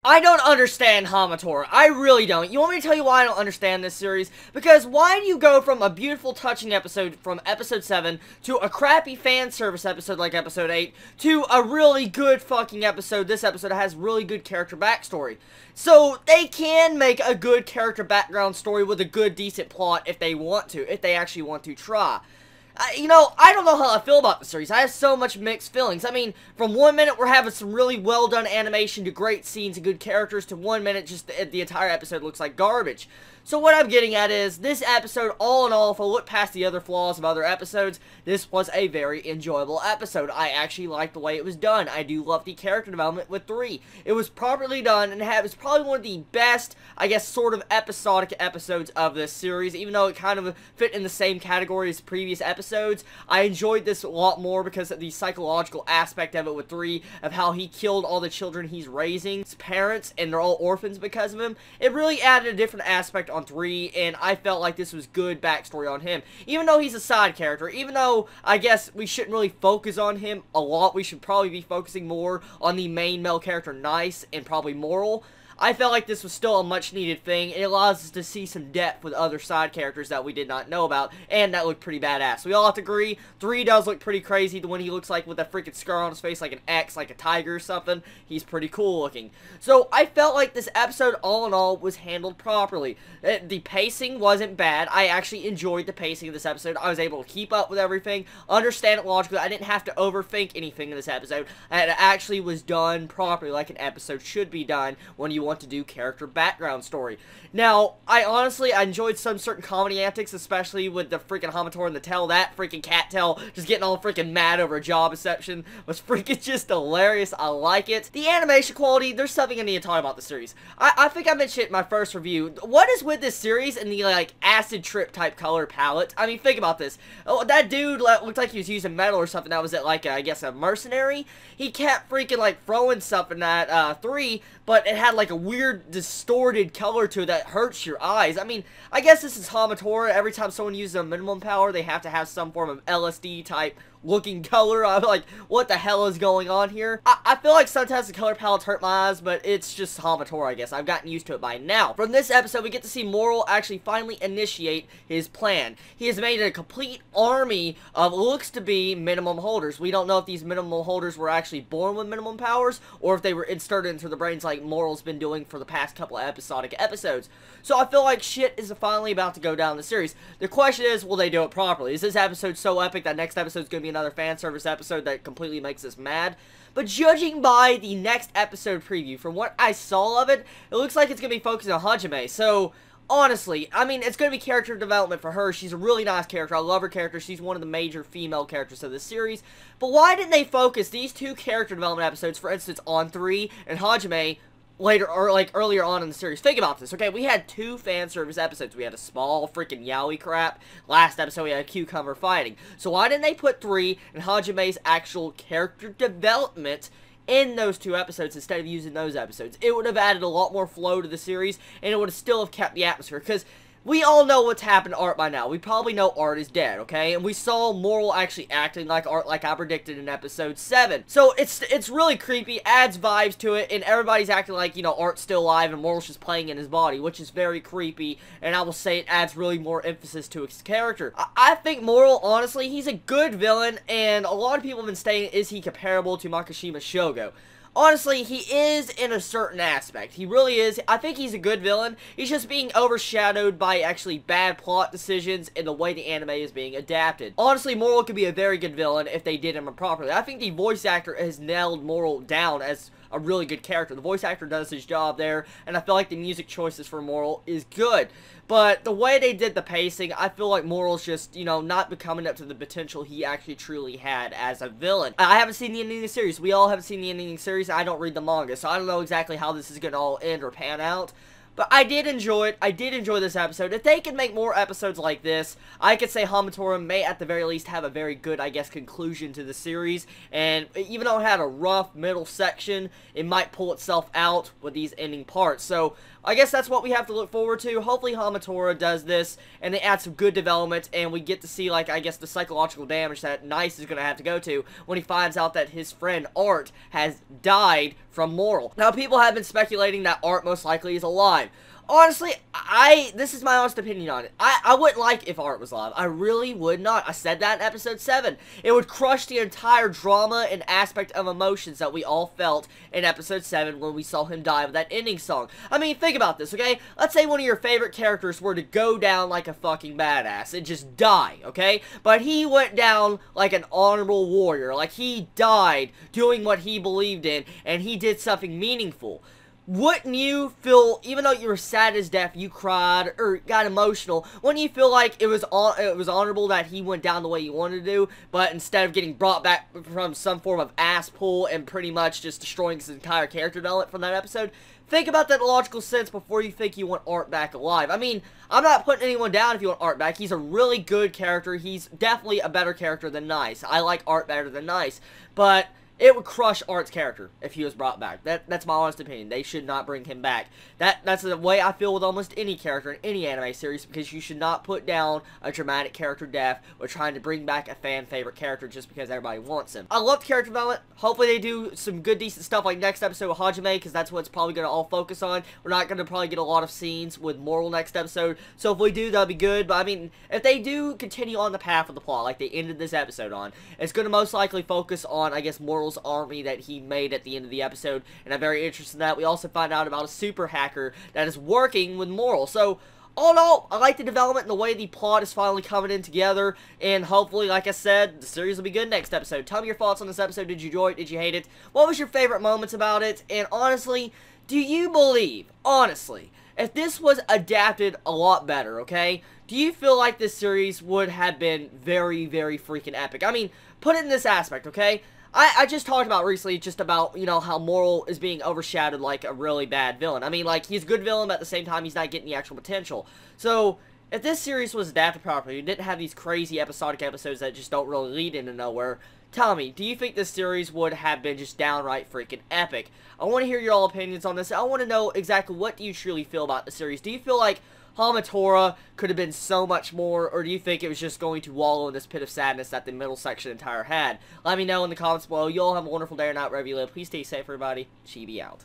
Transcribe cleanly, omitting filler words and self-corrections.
I don't understand Hamatora. I really don't. You want me to tell you why I don't understand this series? Because why do you go from a beautiful, touching episode from episode 7 to a crappy fan service episode like episode 8 to a really good fucking episode, this episode that has really good character backstory? So, they can make a good character background story with a good, decent plot if they want to, if they actually want to try. You know, I don't know how I feel about the series. I have so much mixed feelings. I mean, from 1 minute we're having some really well done animation to great scenes and good characters to 1 minute just the entire episode looks like garbage. So what I'm getting at is, this episode, all in all, if I look past the other flaws of other episodes, this was a very enjoyable episode. I actually liked the way it was done. I do love the character development with 3. It was properly done, and it was probably one of the best, I guess, sort of episodic episodes of this series, even though it kind of fit in the same category as previous episodes. I enjoyed this a lot more because of the psychological aspect of it with 3, of how he killed all the children he's raising, his parents, and they're all orphans because of him. It really added a different aspect on 3, and I felt like this was good backstory on him. Even though he's a side character, even though I guess we shouldn't really focus on him a lot, we should probably be focusing more on the main male character, Nice, and probably Moral. I felt like this was still a much needed thing. It allows us to see some depth with other side characters that we did not know about, and that looked pretty badass. We all have to agree, 3 does look pretty crazy. The one he looks like with a freaking scar on his face like an X, like a tiger or something, he's pretty cool looking. So I felt like this episode, all in all, was handled properly. The pacing wasn't bad. I actually enjoyed the pacing of this episode. I was able to keep up with everything, understand it logically. I didn't have to overthink anything in this episode. It actually was done properly, like an episode should be done when you want to do character background story. Now, I enjoyed some certain comedy antics, especially with the freaking Hamatora and the tail. That freaking cat tail just getting all freaking mad over a job exception was freaking just hilarious. I like it. The animation quality, there's something I need to talk about the series. I think I mentioned it in my first review. What is with this series and the, like, acid trip type color palette? I mean, think about this. Oh, that dude looked like he was using metal or something. That was it, like, I guess, a mercenary? He kept freaking, like, throwing something at 3, but it had, like, a weird, distorted color to it that hurts your eyes. I mean, I guess this is Hamatora. Every time someone uses a minimum power, they have to have some form of LSD type looking color. I'm like, what the hell is going on here? I feel like sometimes the color palettes hurt my eyes, but it's just Hamatora, I guess. I've gotten used to it by now. From this episode, we get to see Moral actually finally initiate his plan. He has made a complete army of looks to be minimum holders. We don't know if these minimum holders were actually born with minimum powers, or if they were inserted into the brains like Moral's been doing for the past couple of episodic episodes. So I feel like shit is finally about to go down the series. The question is, will they do it properly? Is this episode so epic that next episode is going to be another fan service episode that completely makes us mad? But judging by the next episode preview, from what I saw of it, it looks like it's going to be focused on Hajime. So, honestly, I mean, it's going to be character development for her. She's a really nice character. I love her character. She's one of the major female characters of the series. But why didn't they focus these 2 character development episodes, for instance, on 3 and Hajime, later, or like earlier on in the series? Think about this, okay? We had 2 fan service episodes. We had a small freaking yaoi crap. Last episode we had a cucumber fighting. So why didn't they put 3 and Hajime's actual character development in those 2 episodes instead of using those episodes? It would have added a lot more flow to the series, and it would have still have kept the atmosphere, because we all know what's happened to Art by now. We probably know Art is dead, okay? And we saw Moral actually acting like Art, like I predicted in episode 7. So it's really creepy, adds vibes to it, and everybody's acting like, you know, Art's still alive and Moral's just playing in his body, which is very creepy, and I will say it adds really more emphasis to his character. I think Moral, honestly, he's a good villain, and a lot of people have been saying, is he comparable to Makishima Shogo? Honestly, he is in a certain aspect. He really is. I think he's a good villain. He's just being overshadowed by actually bad plot decisions and the way the anime is being adapted. Honestly, Moral could be a very good villain if they did him properly. I think the voice actor has nailed Moral down as a really good character. The voice actor does his job there, and I feel like the music choices for Moral is good. But the way they did the pacing, I feel like Moral's just, you know, not becoming up to the potential he actually truly had as a villain. I haven't seen the ending of the series. We all haven't seen the ending of the series. I don't read the manga, so I don't know exactly how this is going to all end or pan out. But I did enjoy it. I did enjoy this episode. If they can make more episodes like this, I could say Hamatora may at the very least have a very good, I guess, conclusion to the series. And even though it had a rough middle section, it might pull itself out with these ending parts. So I guess that's what we have to look forward to. Hopefully Hamatora does this and they add some good development and we get to see, like, I guess the psychological damage that Nice is going to have to go to when he finds out that his friend Art has died from Moral. Now, people have been speculating that Art most likely is alive. Honestly, this is my honest opinion on it. I wouldn't like if Art was alive. I really would not. I said that in episode 7. It would crush the entire drama and aspect of emotions that we all felt in episode 7 when we saw him die with that ending song. I mean, think about this, okay? Let's say one of your favorite characters were to go down like a fucking badass and just die, okay? But he went down like an honorable warrior. Like, he died doing what he believed in, and he did something meaningful. Wouldn't you feel, even though you were sad as death, you cried or got emotional, wouldn't you feel like it was honorable that he went down the way you wanted to do, but instead of getting brought back from some form of ass pull and pretty much just destroying his entire character development from that episode? Think about that in logical sense before you think you want Art back alive. I mean, I'm not putting anyone down if you want Art back. He's a really good character. He's definitely a better character than Nice. I like Art better than Nice, but it would crush Art's character if he was brought back. That's my honest opinion. They should not bring him back. That's the way I feel with almost any character in any anime series, because you should not put down a dramatic character death or trying to bring back a fan favorite character just because everybody wants him. I love the character development. Hopefully they do some good decent stuff like next episode with Hajime, because that's what it's probably going to all focus on. We're not going to probably get a lot of scenes with Moral next episode, so if we do, that'll be good. But I mean, if they do continue on the path of the plot like they ended this episode on, it's going to most likely focus on, I guess, Moral's army that he made at the end of the episode, and I'm very interested in that. We also find out about a super hacker that is working with Moral. So all in all, I like the development and the way the plot is finally coming in together, and hopefully, like I said, the series will be good next episode. Tell me your thoughts on this episode. Did you enjoy it? Did you hate it? What was your favorite moments about it? And honestly, do you believe, honestly, if this was adapted a lot better, okay, do you feel like this series would have been very, very freaking epic? I mean, put it in this aspect, okay? I just talked about recently just about, you know, how Moral is being overshadowed like a really bad villain. I mean, like, he's a good villain, but at the same time, he's not getting the actual potential. So, if this series was adapted properly, it didn't have these crazy episodic episodes that just don't really lead into nowhere, tell me, do you think this series would have been just downright freaking epic? I want to hear your all opinions on this. I want to know exactly what do you truly feel about the series. Do you feel like Hamatora could have been so much more, or do you think it was just going to wallow in this pit of sadness that the middle section entire had? Let me know in the comments below. You all have a wonderful day or night wherever you live. Please stay safe, everybody. Chibi out.